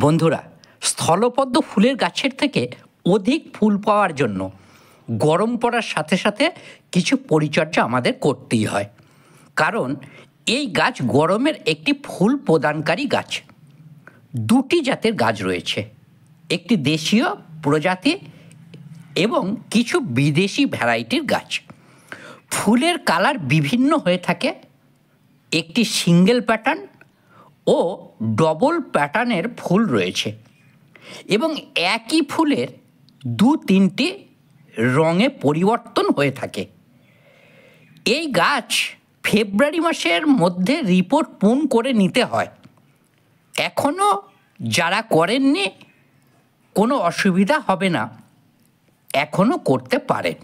বন্ধুরা, স্থলপদ্ম ফুলের গাছের থেকে অধিক ফুল পাওয়ার জন্য গরম পড়ার সাথে সাথে কিছু পরিচর্যা আমাদের করতেই হয়। কারণ এই গাছ গরমের একটি ফুল প্রদানকারী গাছ। দুটি জাতের গাছ রয়েছে, একটি দেশীয় প্রজাতি এবং কিছু বিদেশি ভ্যারাইটির গাছ। ফুলের কালার বিভিন্ন হয়ে থাকে, একটি সিঙ্গেল প্যাটার্ন ও ডবল প্যাটার্নের ফুল রয়েছে এবং একই ফুলের দু তিনটি রঙে পরিবর্তন হয়ে থাকে। এই গাছ ফেব্রুয়ারি মাসের মধ্যে রিপোর্ট পূর্ণ করে নিতে হয়। এখনও যারা করেননি কোনো অসুবিধা হবে না, এখনও করতে পারেন।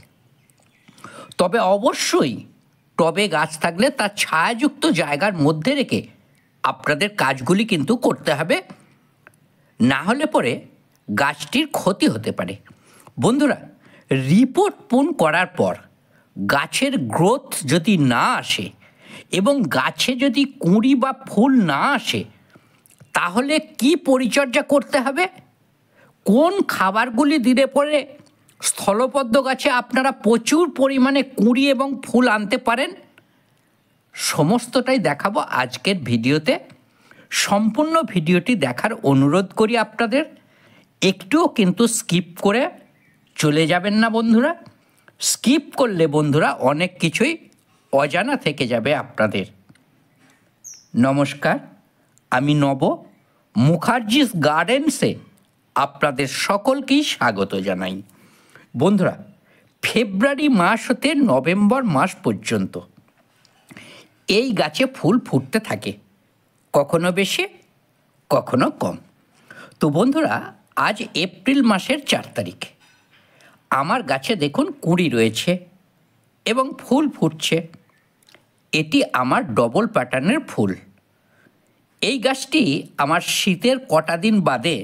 তবে অবশ্যই টবে গাছ থাকলে তার ছায়াযুক্ত জায়গার মধ্যে রেখে আপনাদের কাজগুলি কিন্তু করতে হবে, না হলে পরে গাছটির ক্ষতি হতে পারে। বন্ধুরা, রিপোর্ট পূর্ণ করার পর গাছের গ্রোথ যদি না আসে এবং গাছে যদি কুঁড়ি বা ফুল না আসে, তাহলে কি পরিচর্যা করতে হবে, কোন খাবারগুলি দিলে পরে স্থলপদ্ম গাছে আপনারা প্রচুর পরিমাণে কুঁড়ি এবং ফুল আনতে পারেন, সমস্তটাই দেখাবো আজকের ভিডিওতে। সম্পূর্ণ ভিডিওটি দেখার অনুরোধ করি আপনাদের। একটুও কিন্তু স্কিপ করে চলে যাবেন না বন্ধুরা। স্কিপ করলে বন্ধুরা অনেক কিছুই অজানা থেকে যাবে আপনাদের। নমস্কার, আমি নব, মুখার্জিস গার্ডেন্সে আপনাদের সকলকেই স্বাগত জানাই। বন্ধুরা, ফেব্রুয়ারি মাস হতে নভেম্বর মাস পর্যন্ত এই গাছে ফুল ফুটতে থাকে, কখনো বেশি কখনো কম। তো বন্ধুরা, আজ এপ্রিল মাসের 4 তারিখ। আমার গাছে দেখুন কুঁড়ি রয়েছে এবং ফুল ফুটছে। এটি আমার ডবল প্যাটার্নের ফুল। এই গাছটি আমার শীতের কটা দিন বাদে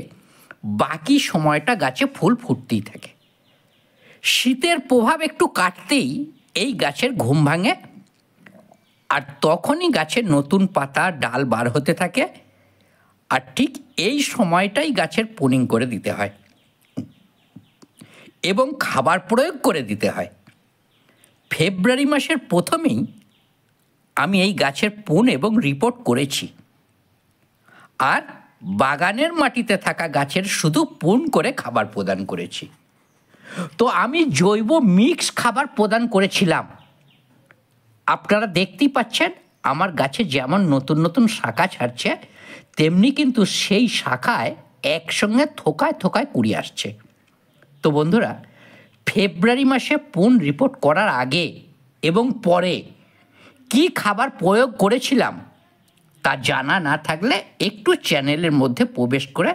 বাকি সময়টা গাছে ফুল ফুটতেই থাকে। শীতের প্রভাব একটু কাটতেই এই গাছের ঘুম ভাঙে, আর তখনই গাছের নতুন পাতা ডাল বার হতে থাকে, আর ঠিক এই সময়টাই গাছের প্রুনিং করে দিতে হয় এবং খাবার প্রয়োগ করে দিতে হয়। ফেব্রুয়ারি মাসের প্রথমেই আমি এই গাছের প্রুন এবং রিপোর্ট করেছি, আর বাগানের মাটিতে থাকা গাছের শুধু প্রুন করে খাবার প্রদান করেছি। তো আমি জৈব মিক্স খাবার প্রদান করেছিলাম। আপনারা দেখতেই পাচ্ছেন আমার গাছে যেমন নতুন নতুন শাখা ছাড়ছে, তেমনি কিন্তু সেই শাখায় একসঙ্গে থোকায় থোকায় কুড়ি আসছে। তো বন্ধুরা, ফেব্রুয়ারি মাসে প্রুন রিপোর্ট করার আগে এবং পরে কি খাবার প্রয়োগ করেছিলাম তা জানা না থাকলে একটু চ্যানেলের মধ্যে প্রবেশ করে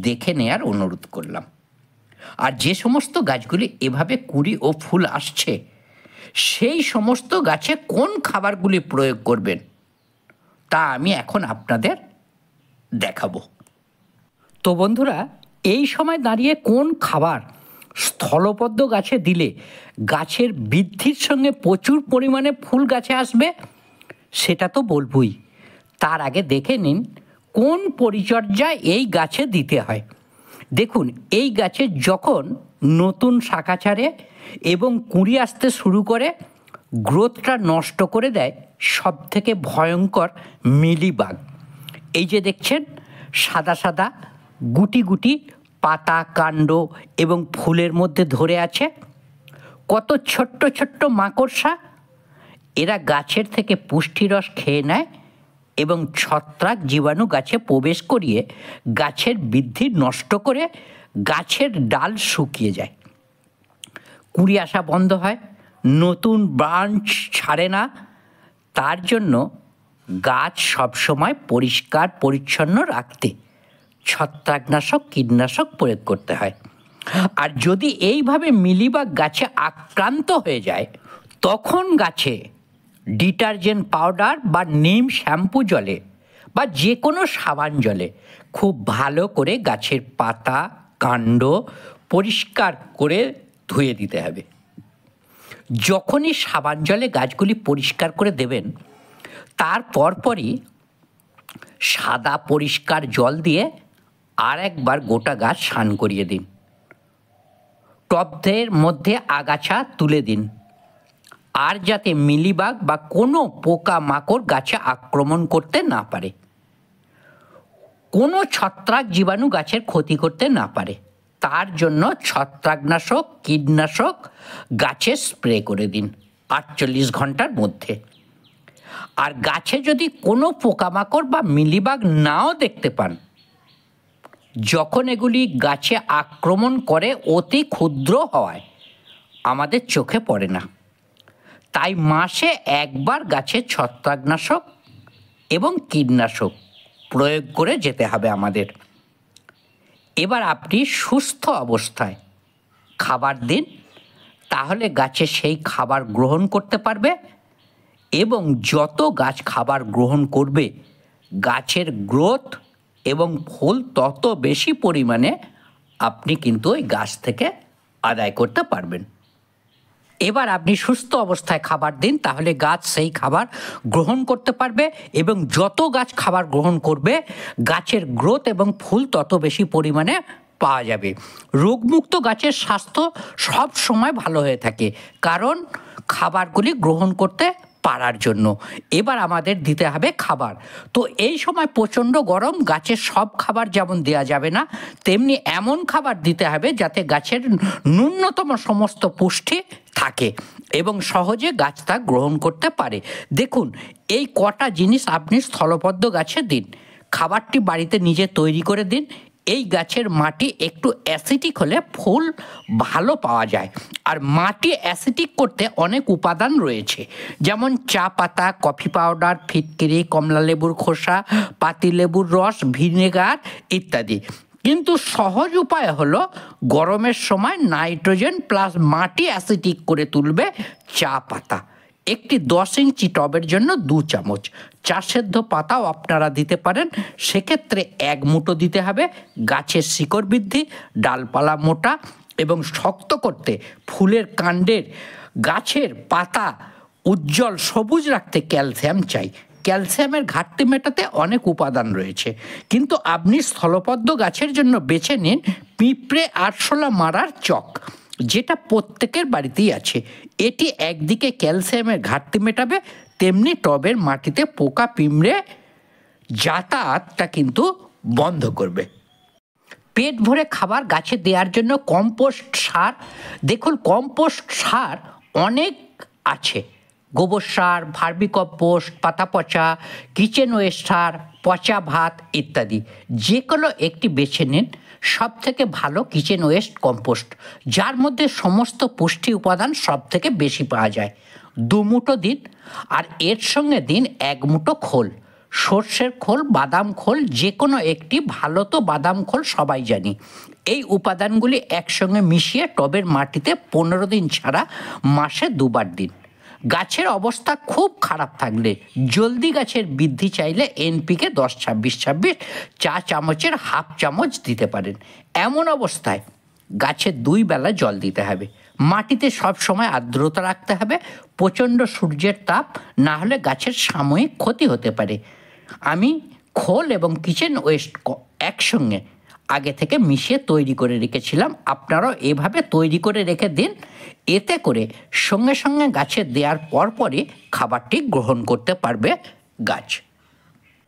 দেখে নেওয়ার অনুরোধ করলাম। আর যে সমস্ত গাছগুলি এভাবে কুঁড়ি ও ফুল আসছে, সেই সমস্ত গাছে কোন খাবারগুলি প্রয়োগ করবেন তা আমি এখন আপনাদের দেখাবো। তো বন্ধুরা, এই সময় দাঁড়িয়ে কোন খাবার স্থলপদ্ম গাছে দিলে গাছের বৃদ্ধির সঙ্গে প্রচুর পরিমাণে ফুল গাছে আসবে সেটা তো বলবই। তার আগে দেখে নিন কোন পরিচর্যা এই গাছে দিতে হয়। দেখুন, এই গাছে যখন নতুন শাখা ছাড়ে এবং কুঁড়ি আসতে শুরু করে, গ্রোথটা নষ্ট করে দেয় সবথেকে ভয়ঙ্কর মিলিবাগ। এই যে দেখছেন সাদা সাদা গুটি গুটি পাতা, কাণ্ড এবং ফুলের মধ্যে ধরে আছে, কত ছোট্ট ছোট্ট মাকড়সা। এরা গাছের থেকে পুষ্টিরস খেয়ে নেয় এবং ছত্রাক জীবাণু গাছে প্রবেশ করিয়ে গাছের বৃদ্ধি নষ্ট করে গাছের ডাল শুকিয়ে যায়, কুঁড়ি আসা বন্ধ হয়, নতুন ব্রাঞ্চ ছাড়ে না। তার জন্য গাছ সবসময় পরিষ্কার পরিচ্ছন্ন রাখতে ছত্রাকনাশক, কীটনাশক প্রয়োগ করতে হয়। আর যদি এইভাবে মিলিবাগ গাছে আক্রান্ত হয়ে যায়, তখন গাছে ডিটারজেন্ট পাউডার বা নিম শ্যাম্পু জলে বা যে কোনো সাবান জলে খুব ভালো করে গাছের পাতা, কাণ্ড পরিষ্কার করে ধুয়ে দিতে হবে। যখনই সাবান জলে গাছগুলি পরিষ্কার করে দেবেন, তার পরপরই সাদা পরিষ্কার জল দিয়ে আর একবার গোটা গাছ স্নান করিয়ে দিন। টবদের মধ্যে আগাছা তুলে দিন, আর যাতে মিলিবাগ বা কোনো পোকা মাকড় গাছে আক্রমণ করতে না পারে, কোনো ছত্রাক জীবাণু গাছের ক্ষতি করতে না পারে, তার জন্য ছত্রাকনাশক কীটনাশক গাছে স্প্রে করে দিন 48 ঘন্টার মধ্যে। আর গাছে যদি কোনো পোকামাকড় বা মিলিবাগ নাও দেখতে পান, যখন এগুলি গাছে আক্রমণ করে অতি ক্ষুদ্র হওয়ায় আমাদের চোখে পড়ে না, তাই মাসে একবার গাছে ছত্রাকনাশক এবং কীটনাশক প্রয়োগ করে যেতে হবে আমাদের। এবার আপনি সুস্থ অবস্থায় খাবার দিন, তাহলে গাছে সেই খাবার গ্রহণ করতে পারবে, এবং যত গাছ খাবার গ্রহণ করবে গাছের গ্রোথ এবং ফুল তত বেশি পরিমাণে আপনি কিন্তু ওই গাছ থেকে আদায় করতে পারবেন। এবার আপনি সুস্থ অবস্থায় খাবার দিন, তাহলে গাছ সেই খাবার গ্রহণ করতে পারবে, এবং যত গাছ খাবার গ্রহণ করবে গাছের গ্রোথ এবং ফুল তত বেশি পরিমাণে পাওয়া যাবে। রোগমুক্ত গাছের স্বাস্থ্য সব সময় ভালো হয়ে থাকে, কারণ খাবারগুলি গ্রহণ করতে পারার জন্য। এবার আমাদের দিতে হবে খাবার। তো এই সময় প্রচণ্ড গরম, গাছের সব খাবার যেমন দেওয়া যাবে না, তেমনি এমন খাবার দিতে হবে যাতে গাছের ন্যূনতম সমস্ত পুষ্টি থাকে এবং সহজে গাছ তা গ্রহণ করতে পারে। দেখুন, এই কটা জিনিস আপনি স্থলবদ্ধ গাছে দিন। খাবারটি বাড়িতে নিজে তৈরি করে দিন। এই গাছের মাটি একটু অ্যাসিডিক হলে ফুল ভালো পাওয়া যায়। আর মাটি অ্যাসিডিক করতে অনেক উপাদান রয়েছে, যেমন চা পাতা, কফি পাউডার, ফিটকিরি, কমলা লেবুর খোসা, পাতিলেবুর রস, ভিনেগার ইত্যাদি। কিন্তু সহজ উপায় হলো গরমের সময় নাইট্রোজেন প্লাস মাটি অ্যাসিডিক করে তুলবে চা পাতা। একটি 10 ইঞ্চি টবের জন্য 2 চামচ। চা সেদ্ধ পাতাও আপনারা দিতে পারেন, সেক্ষেত্রে 1 মুঠো দিতে হবে। গাছের শিকড় বৃদ্ধি, ডালপালা মোটা এবং শক্ত করতে, ফুলের কাণ্ডের গাছের পাতা উজ্জ্বল সবুজ রাখতে ক্যালসিয়াম চাই। ক্যালসিয়ামের ঘাটতি মেটাতে অনেক উপাদান রয়েছে, কিন্তু আপনি স্থলপদ্ম গাছের জন্য বেছে নিন পিঁপড়ে আরশোলা মারার চক, যেটা প্রত্যেকের বাড়িতেই আছে। এটি একদিকে ক্যালসিয়ামের ঘাটতি মেটাবে, তেমনি টবের মাটিতে পোকা পিঁমড়ে যাতায়াতটা কিন্তু বন্ধ করবে। পেট ভরে খাবার গাছে দেওয়ার জন্য কম্পোস্ট সার। দেখুন, কম্পোস্ট সার অনেক আছে, গোবর সার, ভার্মিকম্পোস্ট, পাতা পচা, কিচেন ওয়েস্ট সার, পচা ভাত ইত্যাদি। যে কোনো একটি বেছে নিন। সব থেকে ভালো কিচেন ওয়েস্ট কম্পোস্ট, যার মধ্যে সমস্ত পুষ্টি উপাদান সব থেকে বেশি পাওয়া যায়। 2 মুঠো দিন, আর এর সঙ্গে দিন 1 মুঠো খোল, সর্ষের খোল, বাদাম খোল, যে কোনো একটি। ভালো তো বাদাম খোল সবাই জানি। এই উপাদানগুলি একসঙ্গে মিশিয়ে টবের মাটিতে 15 দিন ছাড়া মাসে 2 বার দিন। গাছের অবস্থা খুব খারাপ থাকলে, জলদি গাছের বৃদ্ধি চাইলে এনপিকে 10-26-26 চা চামচের হাফ চামচ দিতে পারেন। এমন অবস্থায় গাছে 2 বেলা জল দিতে হবে। মাটিতে সব সময় আর্দ্রতা রাখতে হবে। প্রচণ্ড সূর্যের তাপ না হলে গাছের সাময়িক ক্ষতি হতে পারে। আমি খোল এবং কিচেন ওয়েস্ট একসঙ্গে আগে থেকে মিশিয়ে তৈরি করে রেখেছিলাম, আপনারাও এভাবে তৈরি করে রেখে দিন। এতে করে সঙ্গে সঙ্গে গাছে দেওয়ার পরপরই খাবারটি গ্রহণ করতে পারবে গাছ।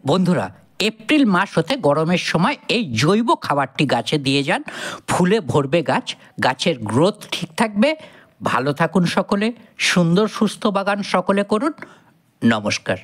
বন্ধুরা, এপ্রিল মাস হতে গরমের সময় এই জৈব খাবারটি গাছে দিয়ে যান, ফুলে ভরবে গাছ, গাছের গ্রোথ ঠিক থাকবে। ভালো থাকুন সকলে, সুন্দর সুস্থ বাগান সকলে করুন। নমস্কার।